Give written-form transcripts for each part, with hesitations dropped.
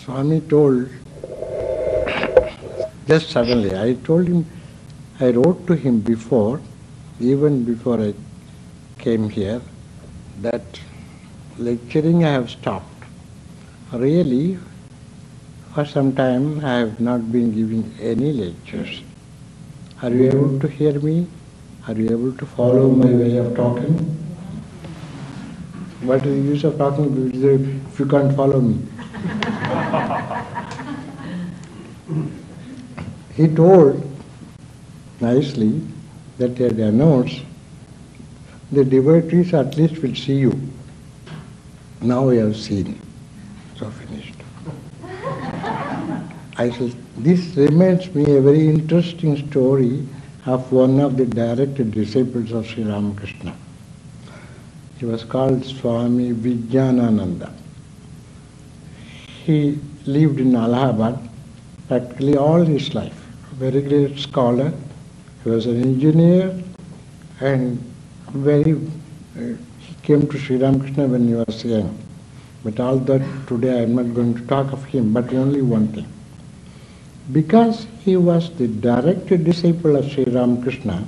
Swami told, just suddenly, I told him, I wrote to him before, even before I came here, that lecturing I have stopped. Really, for some time I have not been giving any lectures. Are you able to hear me? Are you able to follow my way of talking? What is the use of talking if you can't follow me? He told nicely that he had announced the devotees at least will see you. Now we have seen. So finished. This reminds me a very interesting story of one of the direct disciples of Sri Ramakrishna. He was called Swami Vijnanananda. He lived in Allahabad practically all his life. A very great scholar. He was an engineer and he came to Sri Ramakrishna when he was young. But all that today I am not going to talk of him, but only one thing. Because he was the direct disciple of Sri Ramakrishna,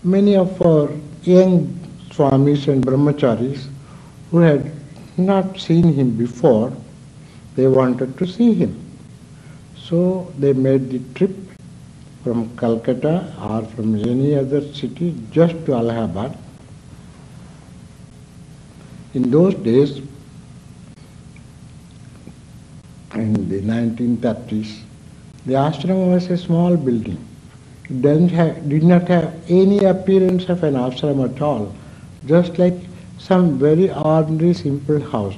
many of our young Swamis and Brahmacharis who had not seen him before, they wanted to see him. So they made the trip from Calcutta or from any other city just to Allahabad. In those days, in the 1930s, the ashram was a small building. It did not have any appearance of an ashram at all, just like some very ordinary simple house.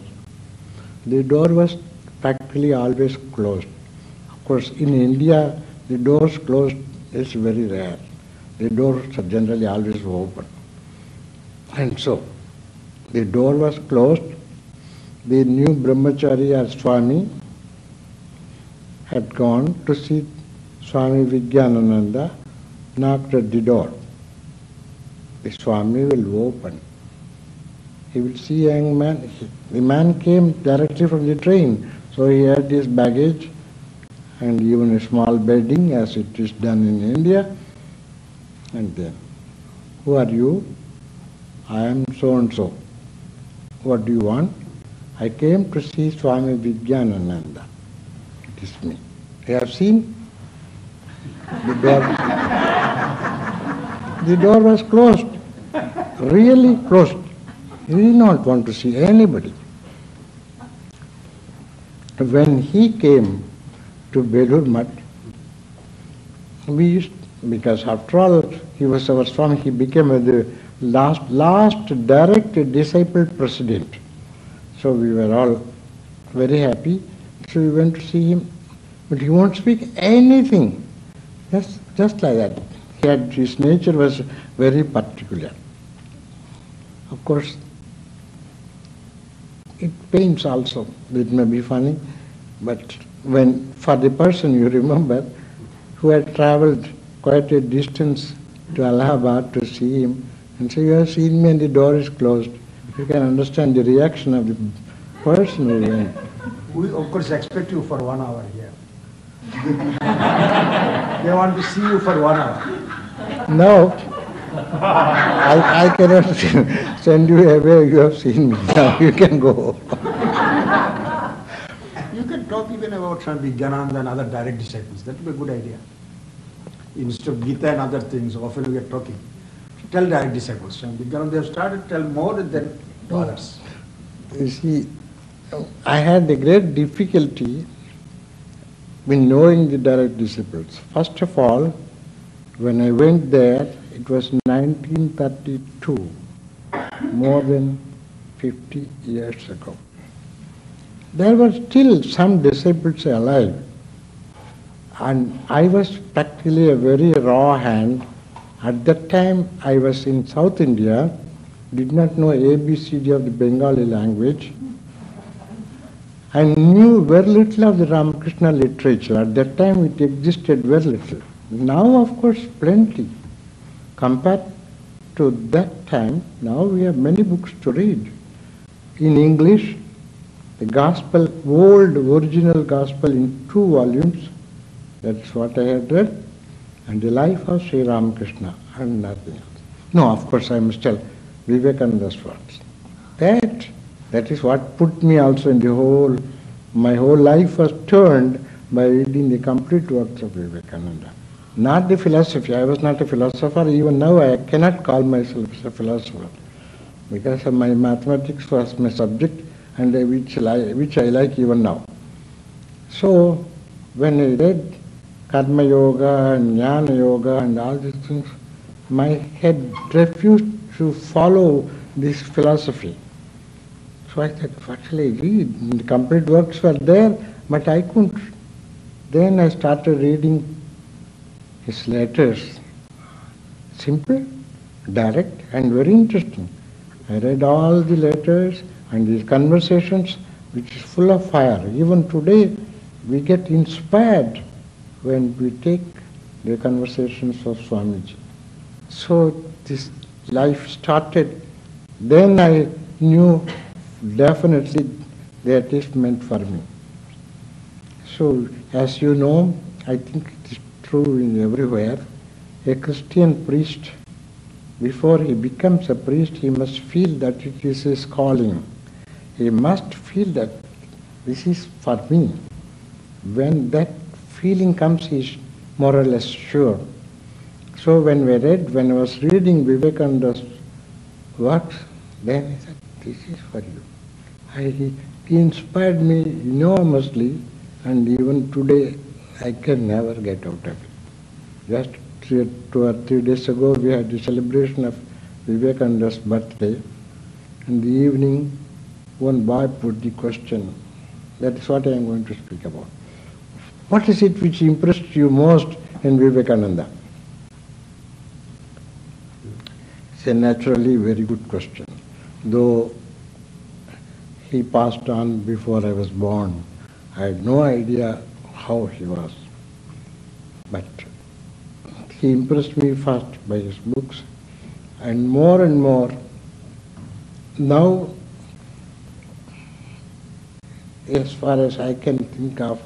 The door was practically always closed. Of course, in India, the doors closed is very rare. The doors are generally always open. And so, the door was closed. The new brahmachari or Swami had gone to see Swami Vijnanananda, knocked at the door. The Swami will open. He will see a young man. The man came directly from the train, so he had his baggage and even a small bedding as it is done in India. And then, who are you? I am so and so. What do you want? I came to see Swami Vijnanananda. It is me. You have seen? The door was closed. Really closed. He did not want to see anybody. When he came to Belur Math, because after all he was our Swami, he became the last direct disciple president. So we were all very happy. So we went to see him, but he won't speak anything. Just like that. His nature was very particular. Of course, it pains also. It may be funny, but for the person you remember who had travelled quite a distance to Allahabad to see him, and so you have seen me and the door is closed, you can understand the reaction of the person who went. We of course expect you for 1 hour here. They want to see you for 1 hour. No, I cannot send you away. You have seen me. Now you can go. You can talk even about Swami Vijnananda and other direct disciples. That would be a good idea. Instead of Gita and other things, often we are talking. Tell direct disciples. Swami Vijnananda, they have started to tell more than others. You see, I had a great difficulty in knowing the direct disciples. First of all, when I went there, it was 1932, more than 50 years ago. There were still some disciples alive, and I was practically a very raw hand. At that time, I was in South India, did not know ABCD of the Bengali language. I knew very little of the Ramakrishna literature. At that time, it existed very little. Now, of course, plenty. Compared to that time, now we have many books to read. In English, the gospel, old original gospel in 2 volumes. That's what I had read. And the life of Sri Ramakrishna and nothing else. No, of course I must tell Vivekananda's words. That is what put me also in the whole, my whole life was turned by reading the complete works of Vivekananda. Not the philosophy. I was not a philosopher. Even now I cannot call myself a philosopher because my mathematics was my subject and which I like even now. So when I read Karma Yoga and Jnana Yoga and all these things, my head refused to follow this philosophy. So I said, what shall I read? The complete works were there, but I couldn't. Then I started reading his letters. Simple, direct, and very interesting. I read all the letters and his conversations, which is full of fire. Even today, we get inspired when we take the conversations of Swamiji. So this life started. Then I knew definitely that is meant for me. So as you know, I think it is true in everywhere, a Christian priest, before he becomes a priest, he must feel that it is his calling. He must feel that this is for me. When that feeling comes, he is more or less sure. So when I was reading Vivekananda's works, then I said, this is for you. He inspired me enormously, and even today I can never get out of it. Just 2 or 3 days ago we had the celebration of Vivekananda's birthday. In the evening, one boy put the question. That is what I am going to speak about. What is it which impressed you most in Vivekananda? It's a naturally very good question. Though he passed on before I was born, I had no idea how he was. But he impressed me first by his books, and more now, as far as I can think of,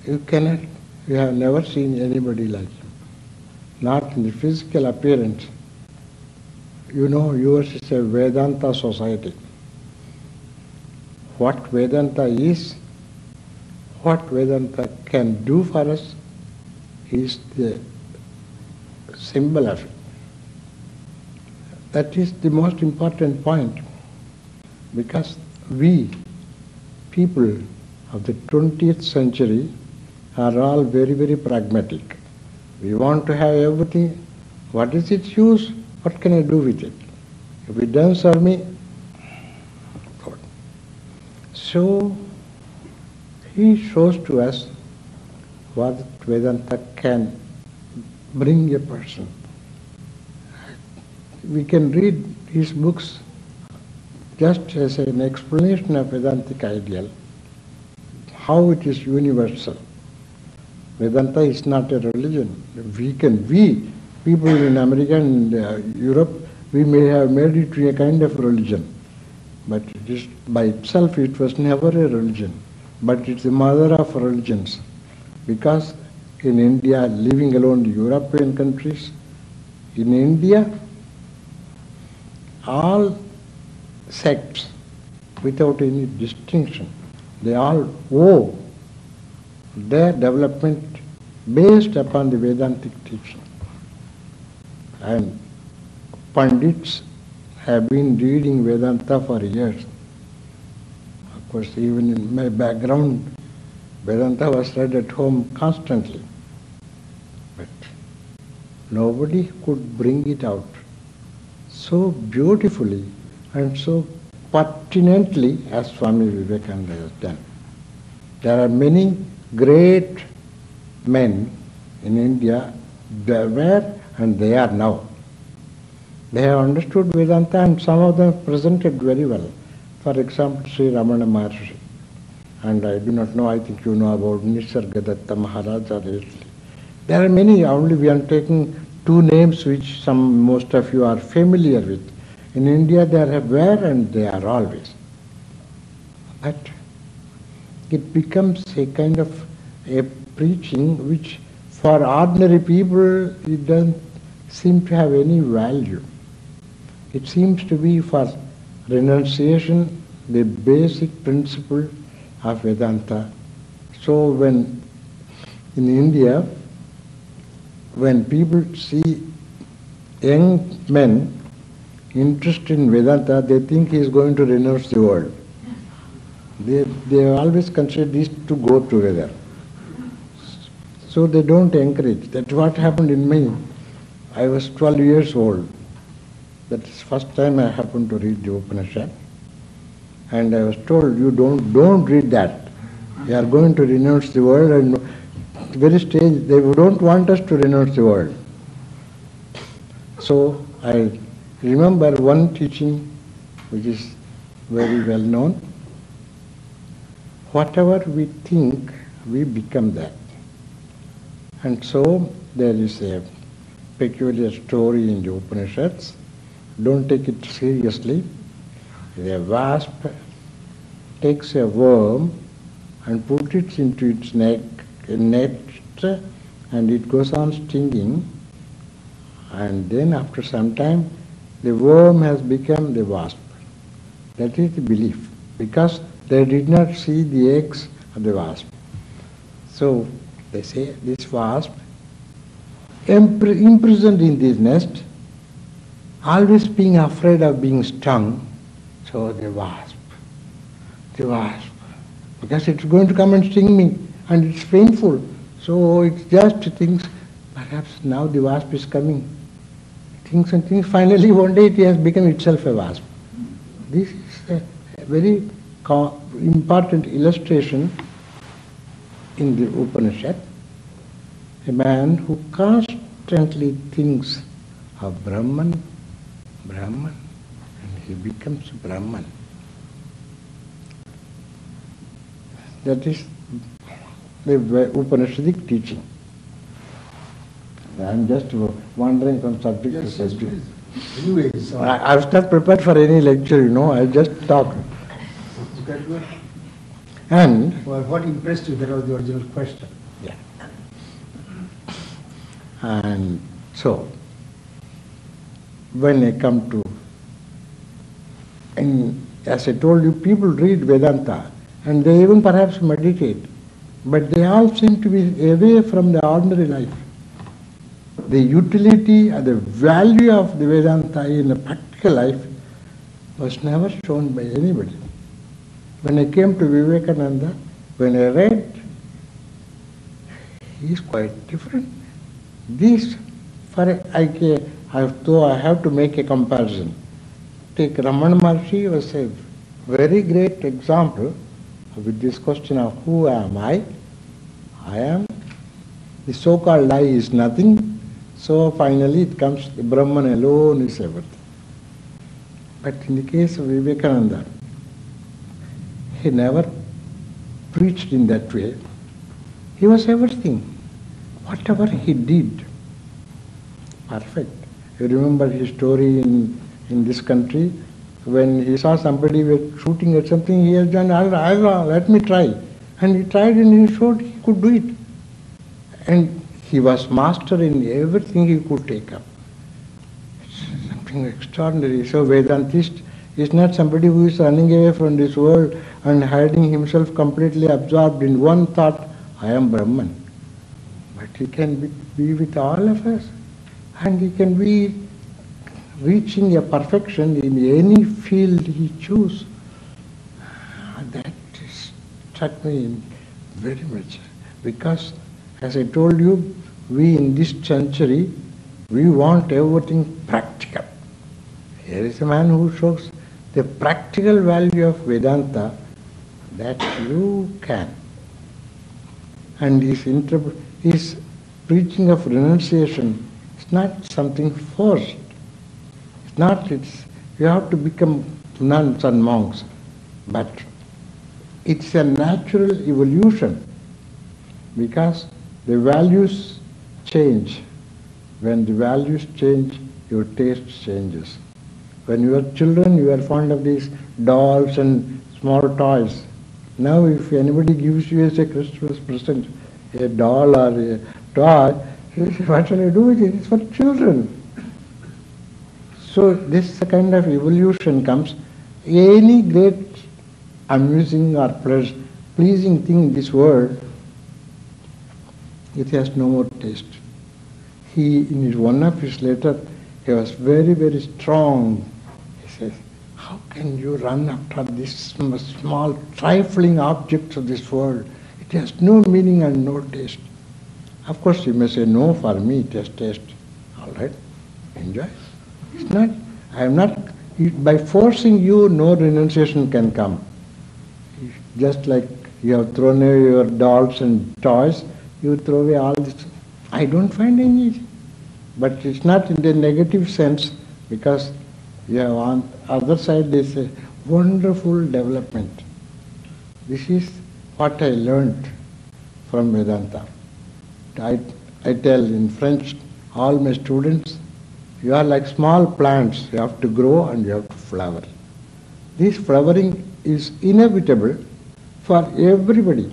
you have never seen anybody like him. Not in the physical appearance. You know, yours is a Vedanta society. What Vedanta is, what Vedanta can do for us, is the symbol of it. That is the most important point, because we, people of the 20th century, are all very, very pragmatic. We want to have everything. What is its use? What can I do with it? If it doesn't serve me, good. So he shows to us what Vedanta can bring a person. We can read his books just as an explanation of Vedantic ideal, how it is universal. Vedanta is not a religion. We, people in America and Europe, we may have made it to a kind of religion. But it is, by itself it was never a religion. But it's the mother of religions. Because in India, leaving alone the European countries, in India, all sects, without any distinction, they all owe their development based upon the Vedantic teaching. And Pandits have been reading Vedanta for years. Of course, even in my background, Vedanta was read at home constantly. But nobody could bring it out so beautifully and so pertinently as Swami Vivekananda has done. There are many great men in India, there were and they are now. They have understood Vedanta, and some of them presented very well. For example, Sri Ramana Maharshi. And I do not know, I think you know about Nisargadatta Maharaja lately. There are many, only we are taking 2 names which most of you are familiar with. In India there were and they are always. But it becomes a kind of a preaching which for ordinary people it doesn't seem to have any value. It seems to be for renunciation the basic principle of Vedanta. So when in India, when people see young men interested in Vedanta, they think he is going to renounce the world. They always consider these to go together. So they don't encourage. That's what happened in me. I was 12 years old. That is first time I happened to read the Upanishad. And I was told, you don't read that. You are going to renounce the world, and at the very stage they don't want us to renounce the world. So I remember one teaching which is very well known. Whatever we think, we become that. And so there is a peculiar story in the Upanishads. Don't take it seriously. A wasp takes a worm and puts it into its net, and it goes on stinging. And then after some time, the worm has become the wasp. That is the belief, because they did not see the eggs of the wasp. So they say this wasp, imprisoned in this nest, always being afraid of being stung, so the wasp, because it's going to come and sting me, and it's painful. So it just thinks, perhaps now the wasp is coming. Thinks and thinks, finally one day it has become itself a wasp. This is a very important illustration in the Upanishad. A man who constantly thinks of Brahman, and he becomes Brahman. That is the Upanishadic teaching. I am just wandering from subject to subject. Anyways, I was not prepared for any lecture, I just talk. And well, what impressed you? That was the original question. yeah. And so, when I come to, and as I told you, people read Vedanta and they even perhaps meditate, but they all seem to be away from the ordinary life. The utility or the value of the Vedanta in a practical life was never shown by anybody. When I came to Vivekananda, when I read, he is quite different. Though I have to make a comparison. Take Ramana Maharshi was a very great example with this question of who am I? I am. The so-called I is nothing. So finally it comes, the Brahman alone is everything. But in the case of Vivekananda, he never preached in that way. He was everything. Whatever he did, perfect. You remember his story in this country, when he saw somebody was shooting at something, he has done, let me try. And he tried and he showed he could do it. And he was master in everything he could take up. It's something extraordinary. So Vedantist is not somebody who is running away from this world and hiding himself completely absorbed in one thought, I am Brahman. But he can be with all of us, and he can be reaching a perfection in any field he chooses. That struck me very much, because as I told you, we in this century, we want everything practical. Here is a man who shows the practical value of Vedanta, that you can. And his preaching of renunciation is not something forced. You have to become nuns and monks, but it's a natural evolution, because the values change. When the values change, your taste changes. When you are children, you are fond of these dolls and small toys. Now if anybody gives you as a Christmas present a doll or a toy, you say, what shall I do with it? It's for children. So this kind of evolution comes. Any great amusing or pleasing thing in this world, it has no more taste. In one of his letters, he was very, very strong. He says, how can you run after these small, trifling objects of this world? It has no meaning and no taste. Of course, you may say, no, for me it has taste. All right, enjoy. It's not, I am not, by forcing you, no renunciation can come. Just like you have thrown away your dolls and toys, you throw away all this. I don't find any. But it's not in the negative sense, because you have on the other side there's a wonderful development. This is what I learned from Vedanta. I tell in French, all my students, you are like small plants. You have to grow and you have to flower. This flowering is inevitable for everybody.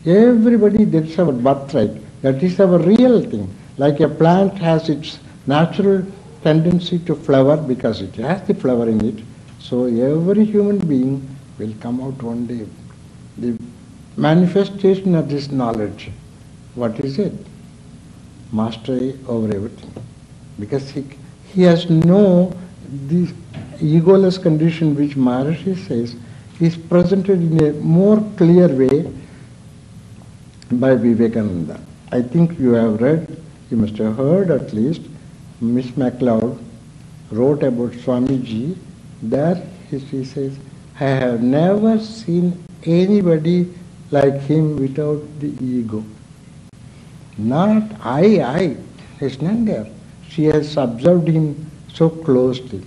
Everybody, that's our birthright. That is our real thing. Like a plant has its natural tendency to flower because it has the flower in it, so every human being will come out one day. The manifestation of this knowledge, what is it? Mastery over everything. Because he has no, this egoless condition which Maharishi says is presented in a more clear way by Vivekananda. I think you have read, you must have heard at least, Miss MacLeod wrote about Swamiji. There she says, I have never seen anybody like him without the ego. Not I, it's not there. She has observed him so closely.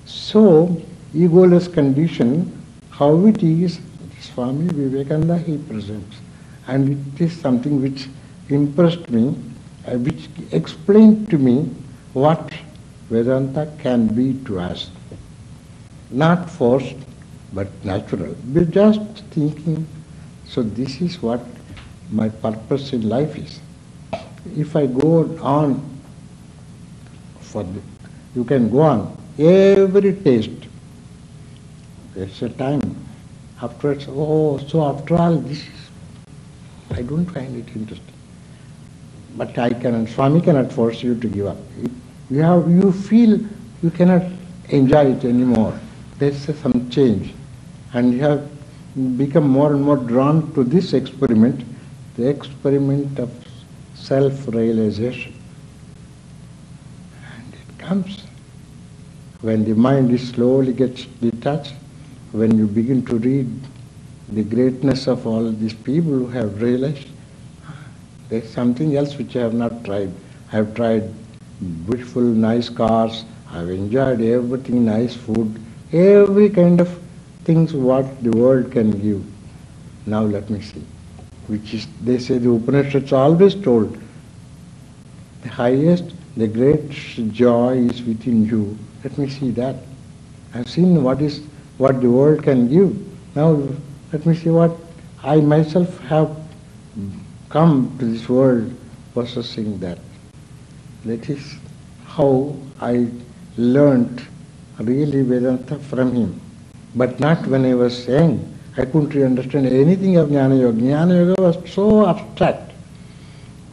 So, egoless condition, how it is, Swami Vivekananda he presents. And it is something which impressed me, which explained to me what Vedanta can be to us. Not forced, but natural. We're just thinking, so this is what my purpose in life is. If I go on, you can go on, every taste, there's a time. Afterwards, so after all, this is, I don't find it interesting. But Swami cannot force you to give up. You feel you cannot enjoy it anymore. There's some change. And you have become more and more drawn to this experiment, the experiment of self-realization. And it comes when the mind slowly gets detached, when you begin to read the greatness of all these people who have realized there's something else which I have not tried. I have tried beautiful, nice cars, I have enjoyed everything, nice food, every kind of things what the world can give. Now let me see. Which is, they say the Upanishads always told, the highest, the great joy is within you. Let me see that. I've seen what the world can give. Now let me see what I myself have come to this world possessing that. That is how I learnt really Vedanta from him. But not when I was saying. I couldn't really understand anything of Jnana Yoga. Jnana Yoga was so abstract.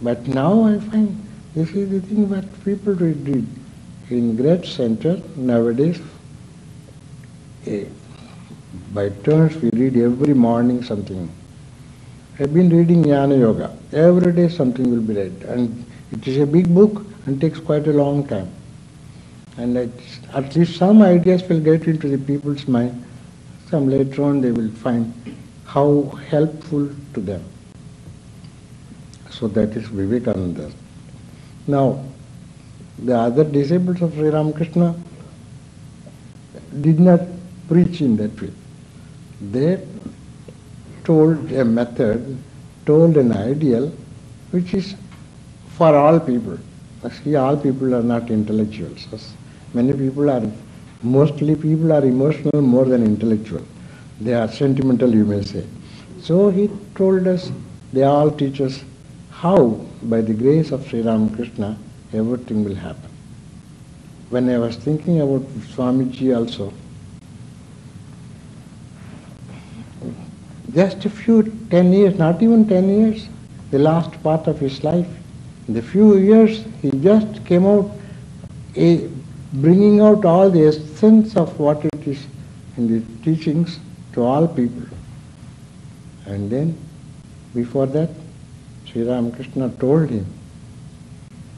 But now I find this is the thing that people read in great center nowadays. By turns we read every morning something. I've been reading Jnana Yoga. Every day something will be read. And it is a big book and takes quite a long time. And at least some ideas will get into the people's mind. Some later on they will find how helpful to them. So that is Vivekananda. Now, the other disciples of Sri Ramakrishna did not preach in that way. They told a method, told an ideal, which is for all people. See, all people are not intellectuals. Many people are, mostly people are emotional more than intellectual. They are sentimental, you may say. So he told us, they all teach us how, by the grace of Sri Ramakrishna, everything will happen. When I was thinking about Swamiji also, just a few 10 years, not even 10 years, the last part of his life, in the few years he just came out bringing out all the essence of what it is in the teachings to all people. And then, before that, Sri Ramakrishna told him,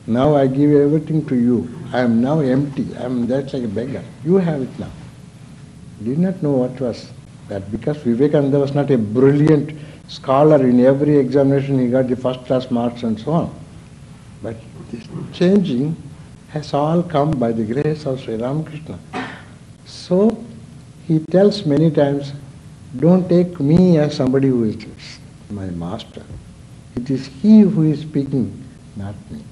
now I give everything to you. I am now empty. I am just like a beggar. You have it now. He did not know what was that, because Vivekananda was not a brilliant scholar. In every examination he got the first class marks and so on. But this changing has all come by the grace of Sri Ramakrishna. So he tells many times, don't take me as somebody who is my master. It is he who is speaking, not me.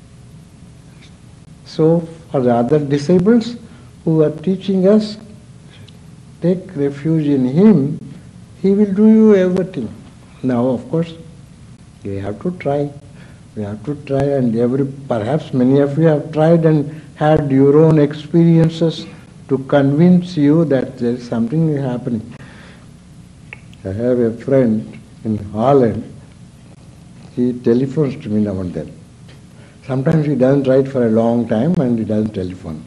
So for the other disciples who are teaching us, take refuge in him, he will do you everything. Now of course, we have to try. We have to try, and perhaps many of you have tried and had your own experiences to convince you that there is something happening. I have a friend in Holland. He telephones to me now and then. Sometimes he doesn't write for a long time and he doesn't telephone.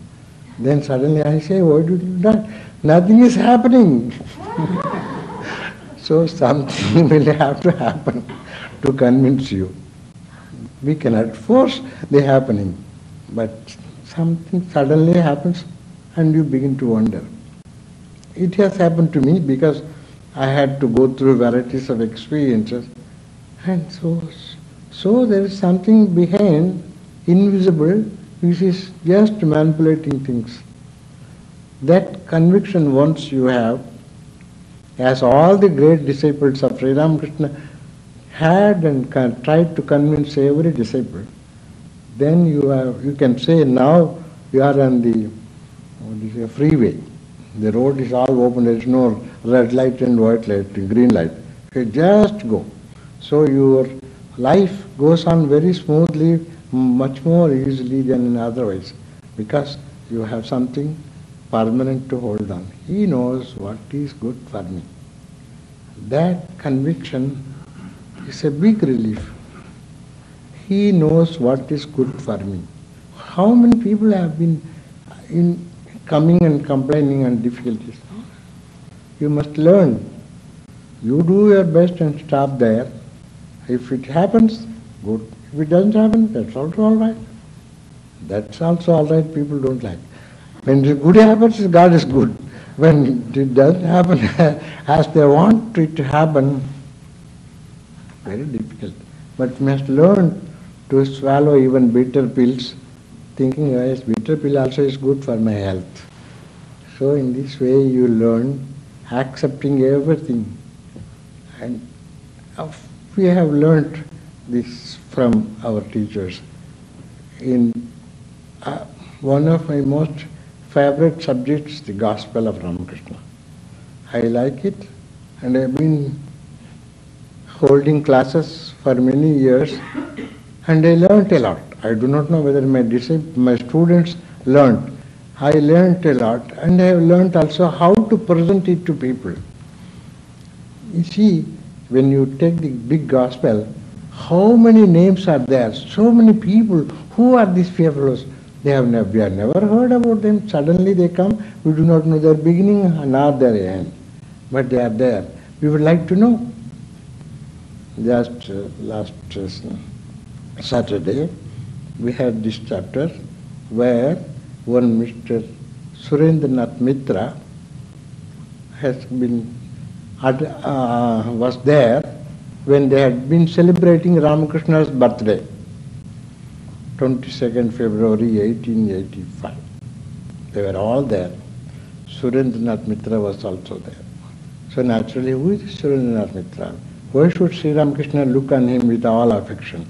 Then suddenly I say, why did you not? Nothing is happening. So something will have to happen to convince you. We cannot force the happening, but something suddenly happens and you begin to wonder. It has happened to me because I had to go through varieties of experiences, and so there is something behind, invisible, which is just manipulating things. That conviction once you have, as all the great disciples of Sri Ramakrishna had and tried to convince every disciple, then you can say now you are on the freeway. The road is all open, there is no red light and white light, green light. You just go. So your life goes on very smoothly, much more easily than otherwise, because you have something permanent to hold on. He knows what is good for me. That conviction is a big relief. He knows what is good for me. How many people have been coming and complaining and difficulties? You must learn. You do your best and stop there. If it happens, good. If it doesn't happen, that's also all right. That's also all right, people don't like. When the good happens, God is good. When it doesn't happen as they want it to happen, very difficult. But you must learn to swallow even bitter pills, thinking, yes, bitter pill also is good for my health. So in this way you learn accepting everything. And we have learnt this from our teachers. In one of my most favorite subjects, the Gospel of Ramakrishna. I like it, and I've been holding classes for many years, and I learnt a lot. I do not know whether my students learnt. I learnt a lot, and I have learnt also how to present it to people. You see, when you take the big gospel, how many names are there? So many people. Who are these fellows? We have never heard about them. Suddenly they come. We do not know their beginning nor their end, but they are there. We would like to know. Just last Saturday, we had this chapter where one Mr. Surendranath Mitra was there when they had been celebrating Ramakrishna's birthday, 22nd February 1885. They were all there. Surendranath Mitra was also there. So naturally, who is Surendranath Mitra? Why should Sri Ramakrishna look on him with all affection?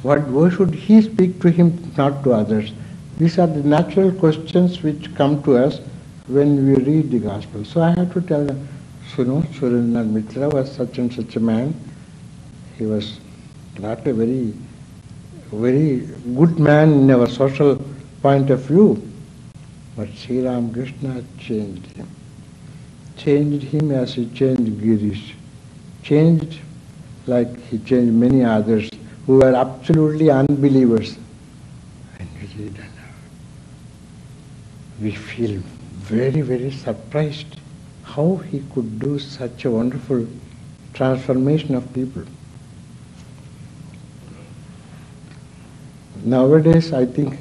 Why should he speak to him, not to others? These are the natural questions which come to us when we read the Gospel. So I have to tell them, Surendranath Mitra was such and such a man. He was not a very good man in our social point of view. But Sri Ramakrishna changed him. Changed him as he changed Girish. Changed like he changed many others who were absolutely unbelievers. And we feel very, very surprised how he could do such a wonderful transformation of people. Nowadays, I think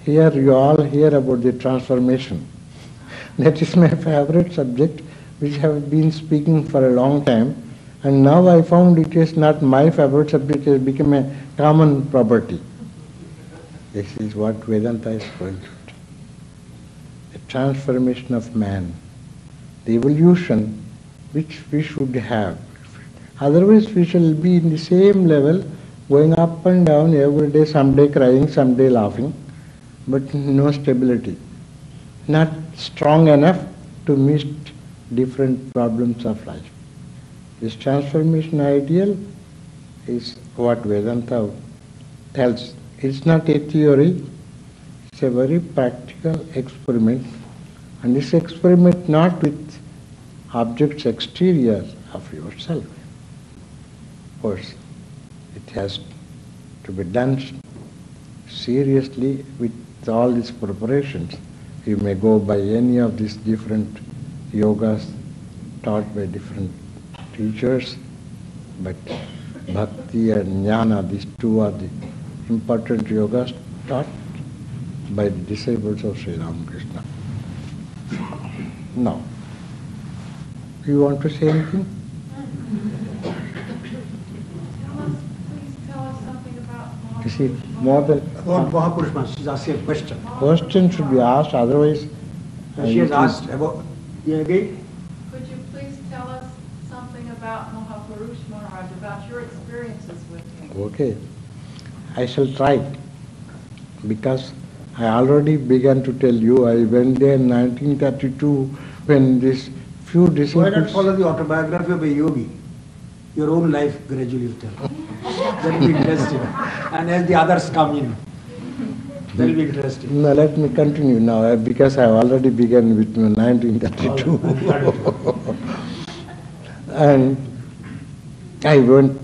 here you all hear about the transformation. That is my favorite subject, which I have been speaking for a long time. And now I found it is not my favorite subject, it has become a common property. This is what Vedanta is going to do. The transformation of man, the evolution which we should have. Otherwise we shall be in the same level, going up and down every day, someday crying, someday laughing, but no stability. Not strong enough to meet different problems of life. This transformation ideal is what Vedanta tells. It's not a theory, it's a very practical experiment. And this experiment not with objects exterior of yourself. Of course, it has to be done seriously with all these preparations. You may go by any of these different yogas taught by different teachers, but bhakti and jnana, these two are the important yogas taught by the disciples of Sri Ramakrishna. Now, you want to say anything? Please tell us something about You see, more than About Mahapurushman, she's asking a question. question should be asked, otherwise She has asked about, yeah, again? Could you please tell us something about Mahapurush Maharaj, about your experiences with him? Okay, I shall try, because I already began to tell you, I went there in 1932 when this few Why not disciples... follow the autobiography of a yogi? Your own life gradually you tell. That will be interesting. And as the others come in, that will be interesting. No, let me continue now, because I have already begun with 1932. And I went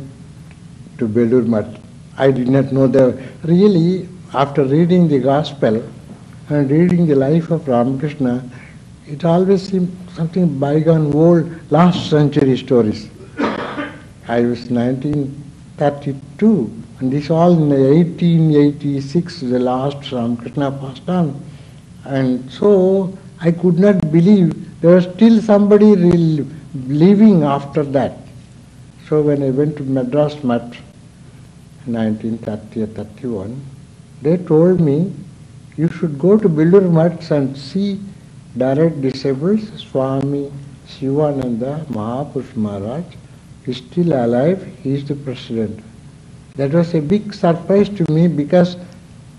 to Belur Math. I did not know really, after reading the Gospel and reading the life of Ramakrishna, it always seemed something bygone, old, last century stories. I was 1932, and this all in 1886, the last Ramakrishna passed on. And so I could not believe there was still somebody living after that. So when I went to Madras Math, 1930 or 31, they told me, you should go to Belur Math and see direct disciples. Swami Shivananda Mahapurush Maharaj is still alive, he is the president. That was a big surprise to me, because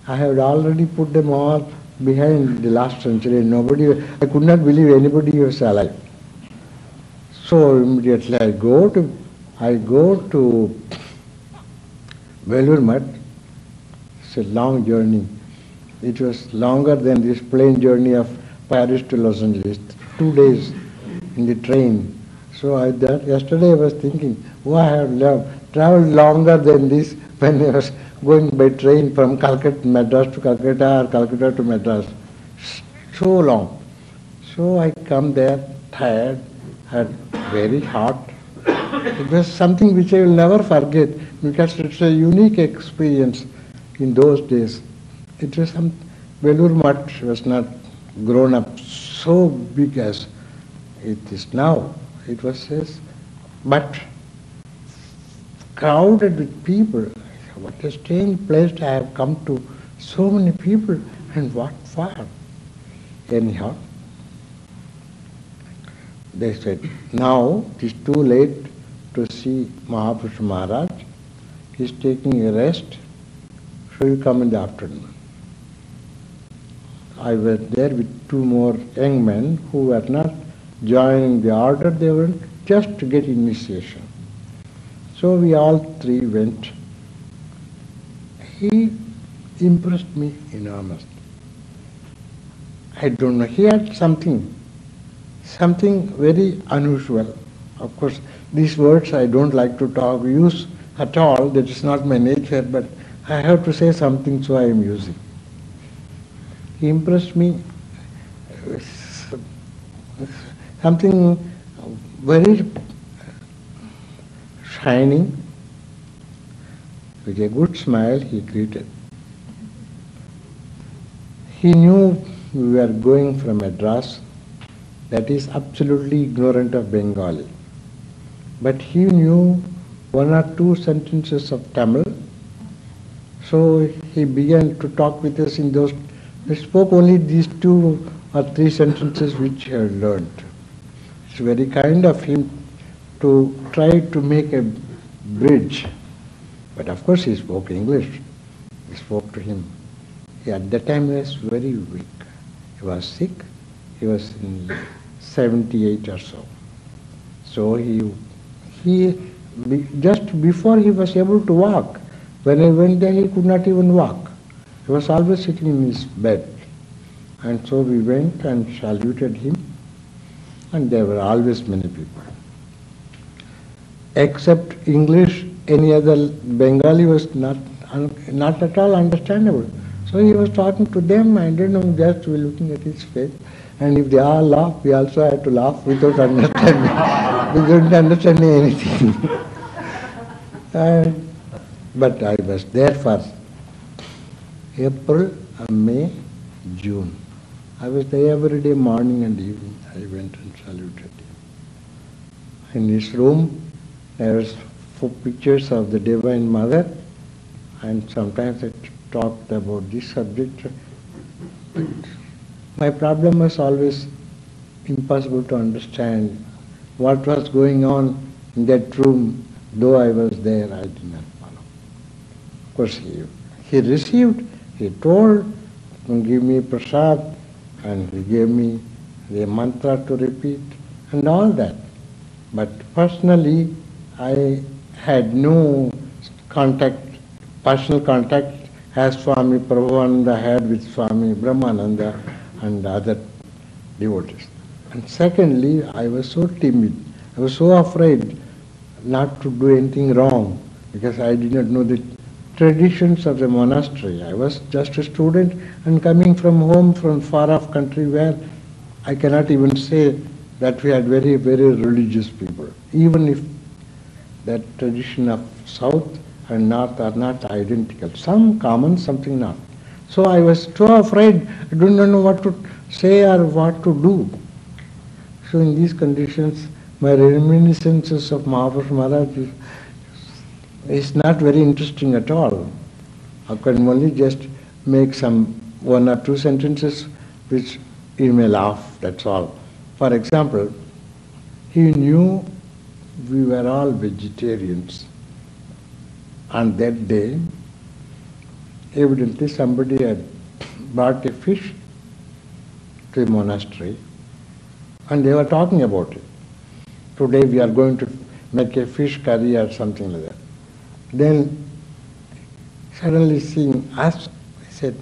I had already put them all behind the last century. I could not believe anybody was alive. So immediately I go to Belur Math. It's a long journey. It was longer than this plane journey of Paris to Los Angeles, 2 days in the train. So yesterday I was thinking, I have traveled longer than this when I was going by train from Calcutta, Madras to Calcutta, or Calcutta to Madras. So long. So I come there tired and very hot. It was something which I will never forget, because it's a unique experience in those days. It was Belur Math was not grown up so big as it is now. It was but crowded with people. What a strange place I have come to. So many people, and what for? Anyhow, they said, now it is too late to see Mahapurush Maharaj. He is taking a rest, so you come in the afternoon. I was there with 2 more young men who were not joining the order. They were just to get initiation. So we all three went. He impressed me enormously. I don't know, he had something very unusual. Of course, these words I don't like to use at all, that is not my nature, but I have to say something, so I am using. He impressed me with something very shining. With a good smile, he greeted. He knew we were going from Madras, that is absolutely ignorant of Bengali. But he knew one or two sentences of Tamil, so he began to talk with us in those. He spoke only these 2 or 3 sentences which he had learned. It's very kind of him to try to make a bridge. But of course he spoke English. We spoke to him. At that time he was very weak. He was sick. He was in 78 or so. So just before he was able to walk, when I went there he could not even walk. He was always sitting in his bed. And so we went and saluted him, and there were always many people. Except English, any other Bengali was not at all understandable. So he was talking to them, I don't know, just we looking at his face. And if they all laugh, we also had to laugh without understanding. We couldn't understand anything. But I was there for April, May, June. I was there every day, morning and evening. I went and saluted him. In his room, there was 4 pictures of the Divine Mother, and sometimes I talked about this subject. But my problem was always impossible to understand what was going on in that room. Though I was there, I did not follow. Of course, he received, he told, give me prasad, and he gave me the mantra to repeat, and all that. But personally, I had no personal contact as Swami Prabhupada had with Swami Brahmananda and other devotees. And secondly, I was so timid. I was so afraid not to do anything wrong because I did not know the traditions of the monastery. I was just a student and coming from home from far off country where I cannot even say that we had very, very religious people. Even if that tradition of South and North are not identical. Some common, something not. So I was so afraid, I don't know what to say or what to do. So in these conditions, my reminiscences of Mahaprabhu Maharaj is not very interesting at all. I can only just make some 1 or 2 sentences which you may laugh, that's all. For example, he knew we were all vegetarians. On that day, evidently somebody had brought a fish to the monastery and they were talking about it. Today we are going to make a fish curry or something like that. Then suddenly seeing us, he said,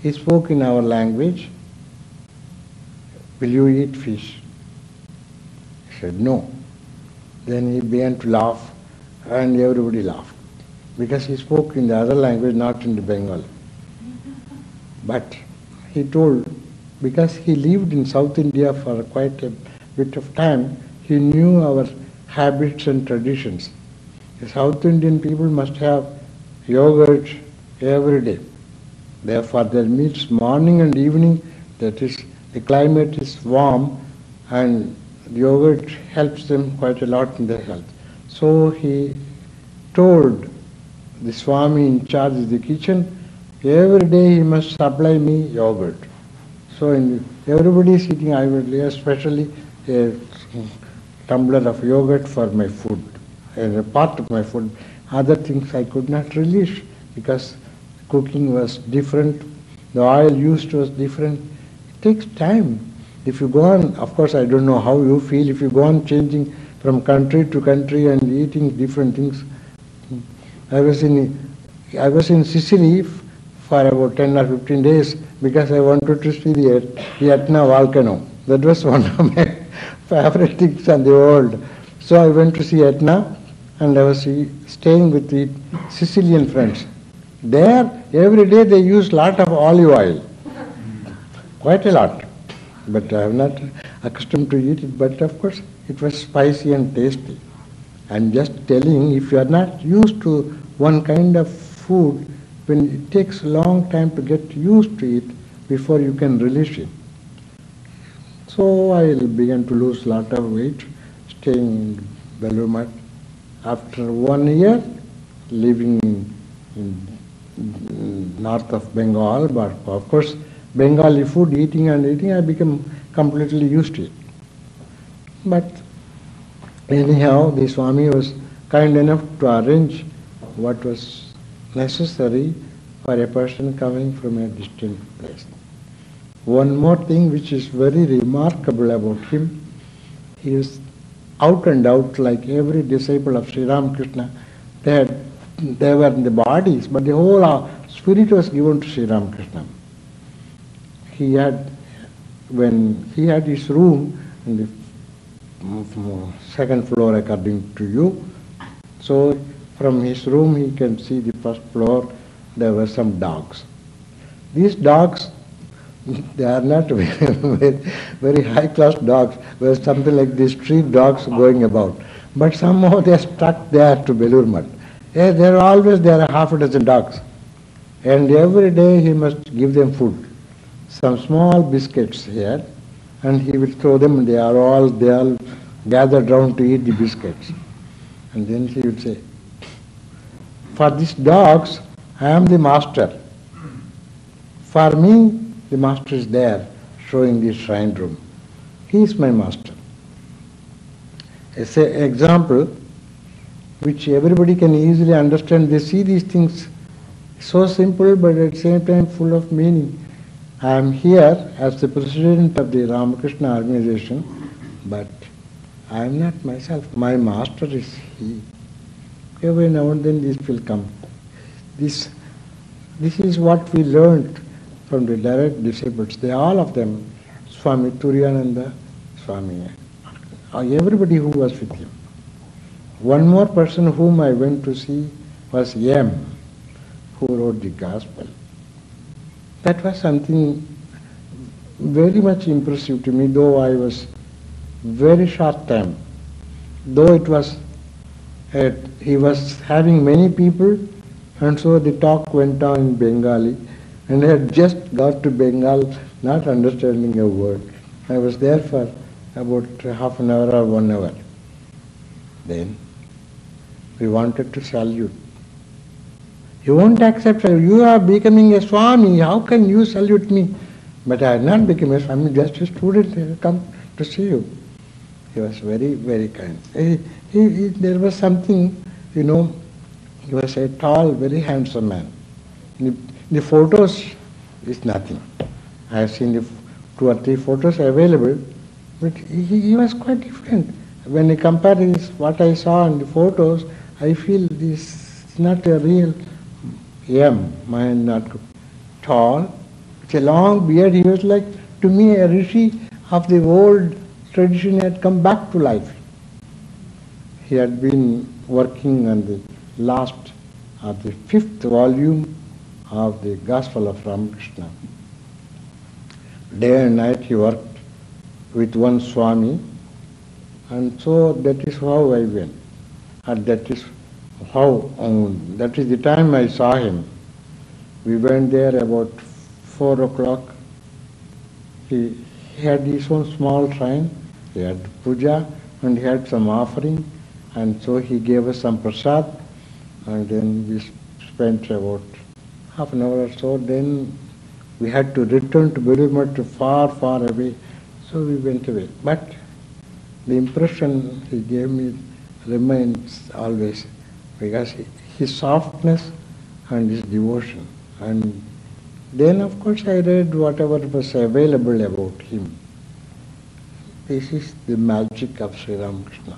he spoke in our language, will you eat fish? I said, no. Then he began to laugh and everybody laughed because he spoke in the other language, not in the Bengali. But he told, because he lived in South India for quite a bit of time, he knew our habits and traditions. The South Indian people must have yogurt every day. Therefore, their meals morning and evening, that is, the climate is warm and yogurt helps them quite a lot in their health. So he told the Swami in charge of the kitchen, every day he must supply me yogurt. So everybody is eating, I will especially a tumbler of yogurt for my food, as a part of my food. Other things I could not relish because cooking was different, the oil used was different. It takes time. If you go on, of course I don't know how you feel, if you go on changing from country to country and eating different things. I was in Sicily for about 10 or 15 days because I wanted to see the Etna volcano. That was one of my favorite things in the world. So I went to see Etna, and I was staying with the Sicilian friends. There, every day they use lot of olive oil, quite a lot. But I am not accustomed to eat it, but of course it was spicy and tasty. I'm just telling, if you are not used to one kind of food, when it takes a long time to get used to it before you can relish it. So I began to lose a lot of weight, staying in Belur Math. After 1 year, living in north of Bengal, but of course Bengali food, eating, I became completely used to it. But anyhow, the Swami was kind enough to arrange what was necessary for a person coming from a distant place. One more thing which is very remarkable about him, he is out and out like every disciple of Sri Ramakrishna. They were in the bodies, but the whole spirit was given to Sri Ramakrishna. When he had his room in the second floor according to you, so from his room he can see the first floor. There were some dogs. These dogs, they are not very high class dogs. There was something like these street dogs going about. But somehow they are stuck there to Belur Math. There are half a dozen dogs. And every day he must give them food. Some small biscuits here, and he will throw them, they all gathered round to eat the biscuits. And then he would say, for these dogs, I am the master. For me, the master is there, showing the shrine room. He is my master. It's an example which everybody can easily understand. They see these things so simple, but at the same time full of meaning. I am here as the president of the Ramakrishna organization, but I am not myself. My master is he. Every now and then this will come. This is what we learned from the direct disciples. They all of them, Swami Turiyananda, Swami, everybody who was with him. One more person whom I went to see was M, who wrote the Gospel. That was something very much impressive to me, though I was very short time. Though it was, he was having many people, and so the talk went on in Bengali, and I had just got to Bengal not understanding a word. I was there for about half an hour or 1 hour. Then we wanted to salute. You won't accept, you are becoming a Swami, how can you salute me? But I had not become a Swami, just a student, I have come to see you. He was very, very kind. There was something, he was a tall, very handsome man. The photos is nothing. I have seen the 2 or 3 photos available, but he was quite different. When I compare what I saw in the photos, I feel this is not a real mine not tall. With a long beard, he was like, to me, a rishi of the old tradition had come back to life. He had been working on the last, the 5th volume of the Gospel of Ramakrishna. Day and night he worked with one Swami, and so that is how I went. And that is the time I saw him. We went there about 4 o'clock. He had his own small shrine. He had puja and he had some offering, and so he gave us some prasad, and then we spent about half an hour or so. Then we had to return to Belur Math, far, far away, so we went away. But the impression he gave me remains always, because his softness and his devotion. And then of course I read whatever was available about him. This is the magic of Sri Ramakrishna.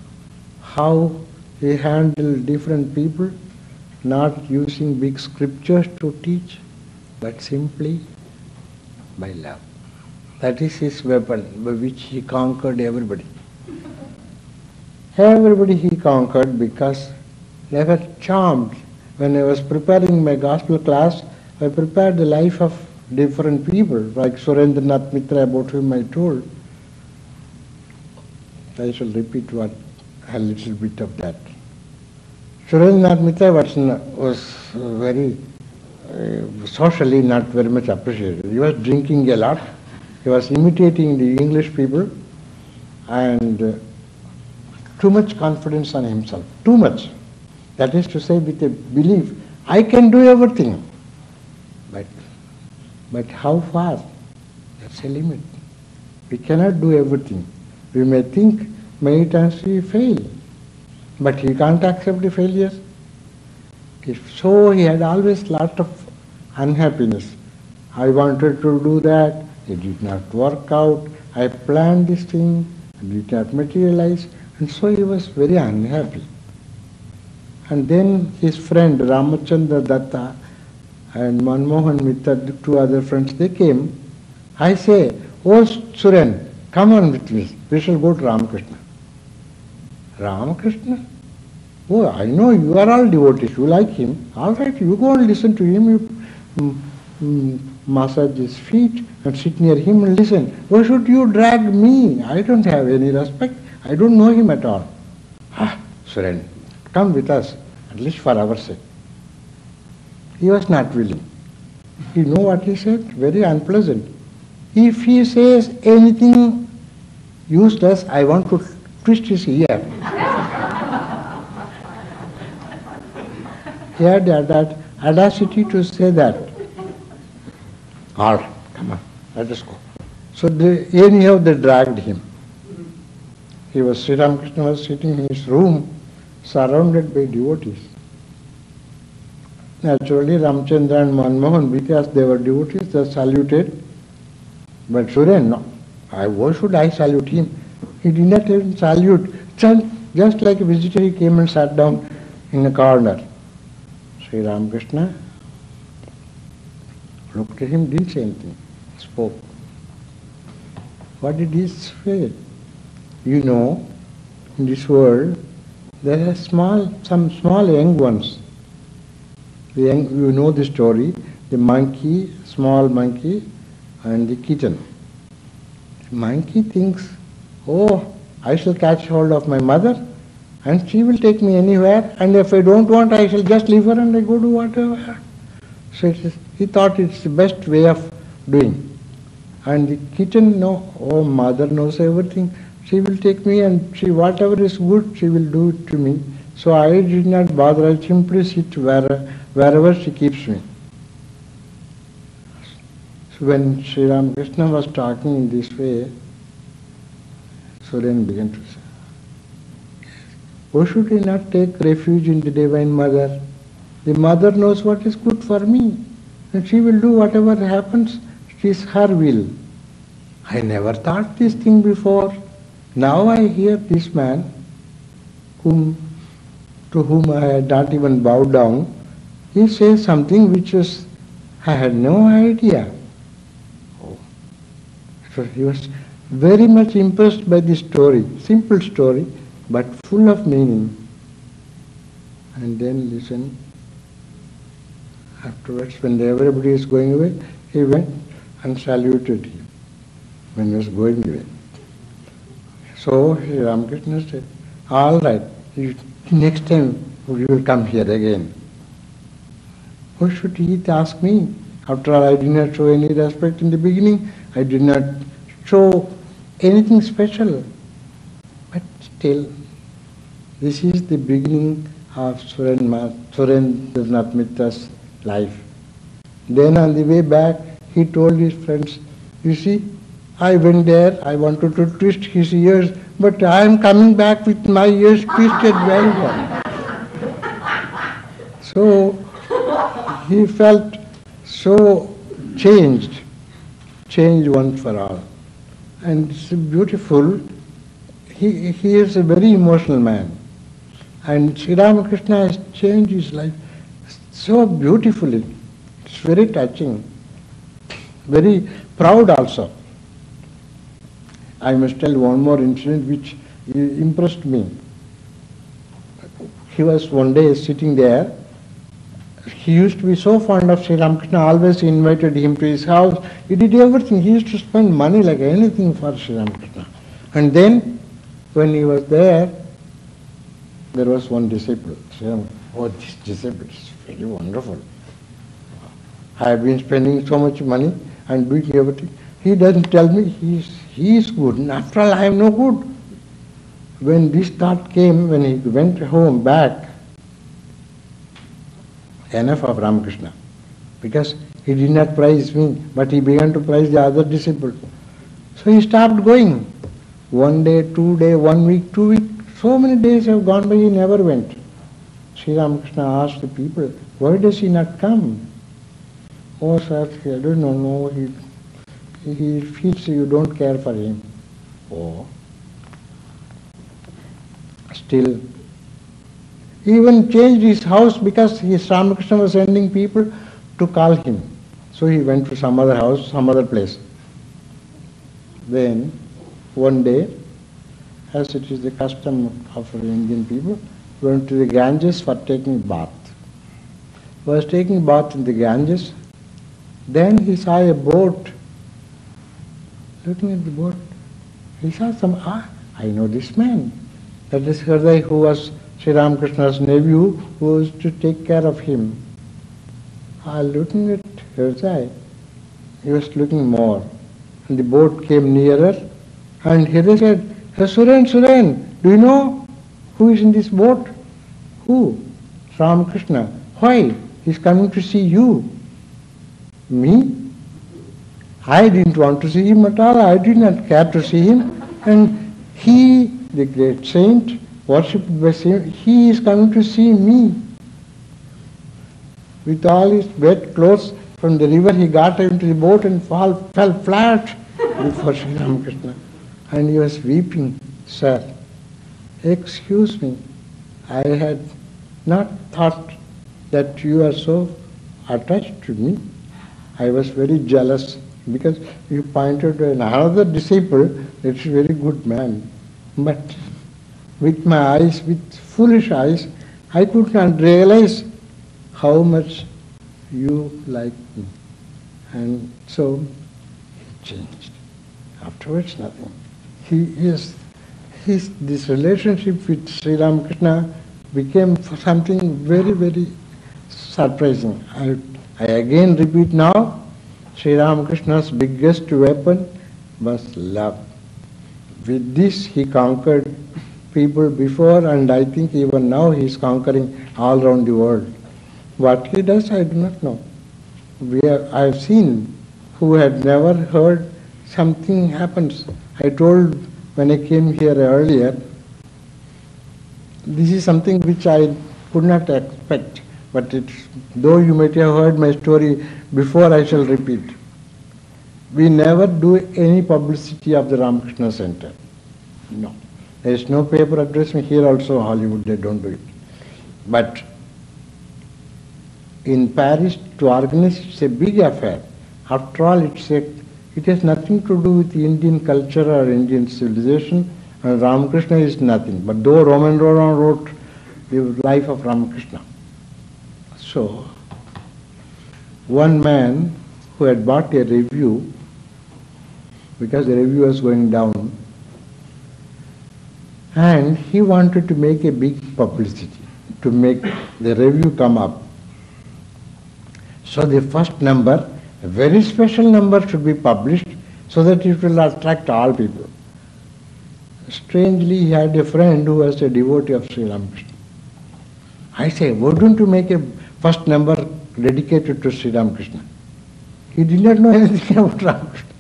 how he handled different people, not using big scriptures to teach, but simply by love. That is his weapon by which he conquered everybody. Everybody he conquered because they were charmed. When I was preparing my gospel class, I prepared the life of different people, like Surendranath Mitra, about whom I told. I shall repeat a little bit of that. Surendranath Mitra was very socially not very much appreciated. He was drinking a lot. He was imitating the English people and too much confidence on himself. Too much. That is to say, with a belief, I can do everything. But how far? That's a limit. We cannot do everything. We may think many times we fail, but he can't accept the failures. If so, he had always lot of unhappiness. I wanted to do that, it did not work out. I planned this thing, it did not materialize, and so he was very unhappy. And then his friend Ramachandra Datta and Manmohan Mitra, two other friends, they came. I say, oh Suren, come on with me, we shall go to Ramakrishna. Ramakrishna? Oh, I know you are all devotees, you like him. All right, you go and listen to him, you massage his feet and sit near him and listen. Why should you drag me? I don't have any respect. I don't know him at all. Ah, Suren, come with us, at least for our sake. He was not willing. You know what he said? Very unpleasant. If he says anything useless, I want to twist his ear. He had that audacity to say that. All right, come on, let us go. So anyhow they dragged him. Sri Ramakrishna was sitting in his room, surrounded by devotees. Naturally, Ramchandra and Manmohan, because they were devotees, they saluted. But Suren, no. Why should I salute him? He did not even salute. Just like a visitor, he came and sat down in a corner. Sri Ramakrishna looked at him, didn't say anything, spoke. What did he say? You know, in this world, there are some small young ones. You know the story, the monkey, small monkey, and the kitten. The monkey thinks, oh, I shall catch hold of my mother and she will take me anywhere, and if I don't want, I shall just leave her and I go do whatever. So he thought it's the best way of doing. And the kitten, no, oh, mother knows everything. She will take me and whatever is good, she will do it to me. So I did not bother, I simply sit wherever she keeps me. So when Sri Ramakrishna was talking in this way, Suren began to say, why should I not take refuge in the Divine Mother? The Mother knows what is good for me, and she will do whatever happens. It is her will. I never thought this thing before. Now I hear this man, to whom I had not even bowed down, he says something which I had no idea. Oh. So he was very much impressed by this story, simple story, but full of meaning. And then listen, afterwards when everybody is going away, he went and saluted him when he was going away. So Ramakrishna said, all right, next time you will come here again. Why should he ask me? After all, I did not show any respect in the beginning. I did not show anything special. But still, this is the beginning of Surendranath Mitra's life. Then on the way back, he told his friends, you see, I went there, I wanted to twist his ears, but I am coming back with my ears twisted very well. So he felt so changed once for all. And it's beautiful. He is a very emotional man. And Sri Ramakrishna has changed his life so beautifully. It's very touching, very proud also. I must tell one more incident which impressed me. He was one day sitting there. He used to be so fond of Sri Ramakrishna, always invited him to his house. He did everything. He used to spend money like anything for Sri Ramakrishna. And then, when he was there was one disciple. Oh, this disciple is very wonderful. I have been spending so much money and doing everything. He doesn't tell me he is good. And after all, I am no good. When this thought came, when he went home back, enough of Ramakrishna, because he did not praise me, but he began to praise the other disciple. So he stopped going. 1 day, 2 days, 1 week, 2 weeks, so many days have gone by, he never went. Sri Ramakrishna asked the people, why does he not come? Oh, sir, I don't know, no, he feels you don't care for him. Oh. Still, he even changed his house because his Ramakrishna was sending people to call him. So he went to some other house, some other place. Then, one day, as it is the custom of Indian people, went to the Ganges for taking bath. He was taking bath in the Ganges. Then he saw a boat. Looking at the boat, he saw I know this man. That is Hriday, who was Sri Ramakrishna's nephew, who was to take care of him. Looking at Hriday, he was looking more. And the boat came nearer, and Hriday said, "Hey, Suren, do you know who is in this boat?" "Who?" "Ramakrishna." "Why? He's coming to see you." "Me? I didn't want to see him at all. I did not care to see him. And he, the great saint, worshipped by him, he is coming to see me." With all his wet clothes from the river, he got into the boat and fell flat before Sri Ramakrishna. And he was weeping. "Sir, excuse me, I had not thought that you are so attached to me. I was very jealous because you pointed to another disciple, that's a very good man. But with my eyes, with foolish eyes, I could not realize how much you like me." And so he changed. Afterwards, nothing. This relationship with Sri Ramakrishna became something very, very surprising. I again repeat now, Sri Ramakrishna's biggest weapon was love. With this he conquered people before, and I think even now he is conquering all around the world. What he does, I do not know. I have seen who had never heard something happens. I told when I came here earlier, this is something which I could not expect. But though you might have heard my story before, I shall repeat. We never do any publicity of the Ramakrishna Center. No. There is no paper addressing here also, Hollywood, they don't do it. But in Paris, to organize, it's a big affair. After all, it has nothing to do with Indian culture or Indian civilization, and Ramakrishna is nothing. But though Roman Roland wrote the life of Ramakrishna. So, one man who had bought a review, because the review was going down, and he wanted to make a big publicity, to make the review come up. So the first number, a very special number, should be published so that it will attract all people. Strangely, he had a friend who was a devotee of Sri Ramakrishna. I say, why don't you make a first number dedicated to Sri Ramakrishna? He did not know anything about Ramakrishna.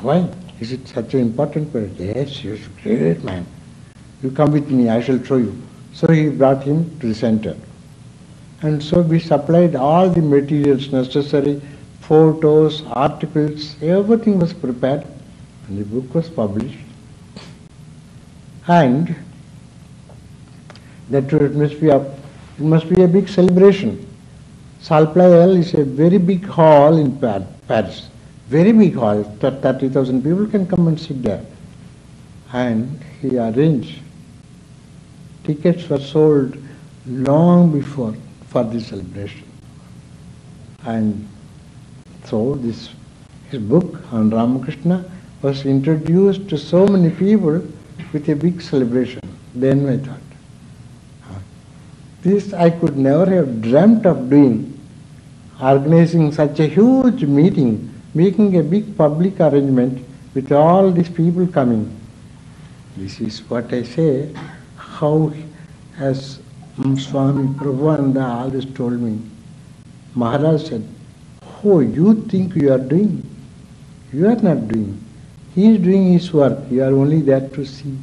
Why? Is it such an important person? Yes, you should read it, man. You come with me, I shall show you. So he brought him to the center. And so we supplied all the materials necessary, photos, articles, everything was prepared, and the book was published. And That it must be a big celebration. Salle Pleyel is a very big hall in Paris. Very big hall, 30,000 people can come and sit there. And he arranged. Tickets were sold long before for this celebration. And so his book on Ramakrishna was introduced to so many people with a big celebration. Then I thought, this I could never have dreamt of doing, organizing such a huge meeting, making a big public arrangement with all these people coming. This is what I say, how as Swami Prabhupada always told me, Maharaj said, oh, you think you are doing? You are not doing. He is doing his work. You are only there to see,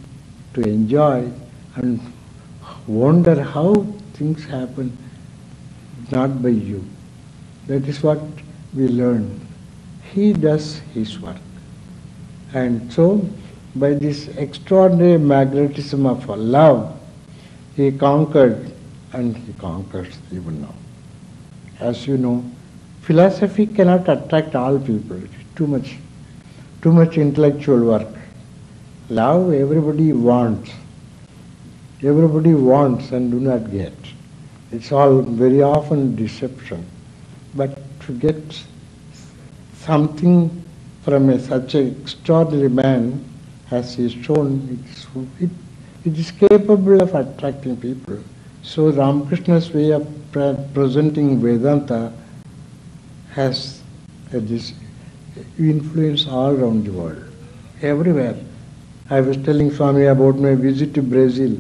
to enjoy and wonder how things happen, not by you. That is what we learn. He does his work. And so, by this extraordinary magnetism of love, he conquered, and he conquers even now. As you know, philosophy cannot attract all people. Too much intellectual work. Love, everybody wants. Everybody wants and do not get. It's all very often deception. But to get something from such an extraordinary man, as he is shown, it is capable of attracting people. So Ramakrishna's way of presenting Vedanta has this influence all around the world, everywhere. I was telling Swami about my visit to Brazil.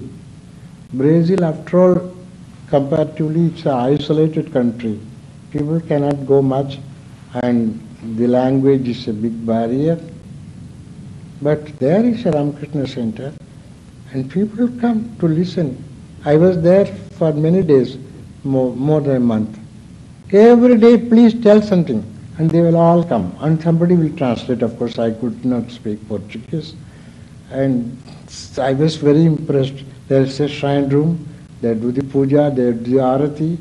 Brazil, after all, comparatively, it's an isolated country. People cannot go much, and the language is a big barrier. But there is a Ramakrishna center, and people come to listen. I was there for many days, more than a month. Every day, please tell something, and they will all come. And somebody will translate. Of course, I could not speak Portuguese. And I was very impressed. There is a shrine room, they do the puja, they do the arati,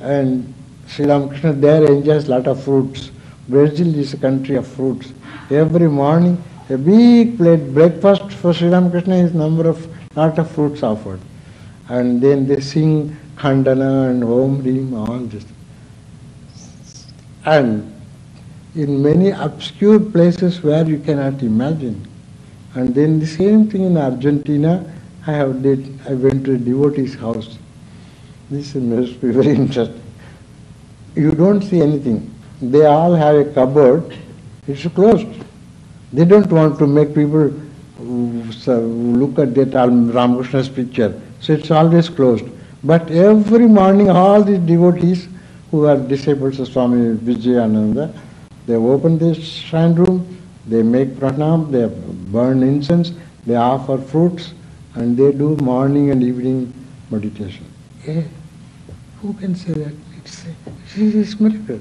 and Sri Ramakrishna there enjoys a lot of fruits. Brazil is a country of fruits. Every morning, a big plate breakfast for Sri Ramakrishna is lot of fruits offered. And then they sing Khandana and Om Rim, all this. And in many obscure places where you cannot imagine. And then the same thing in Argentina, I went to a devotee's house. This must be very interesting. You don't see anything. They all have a cupboard. It's closed. They don't want to make people look at that Ramakrishna's picture. So it's always closed. But every morning, all these devotees who are disciples of Swami Vijayananda, they open this shrine room, they make pranam, they burn incense, they offer fruits, and they do morning and evening meditation. Who can say that? It's a miracle.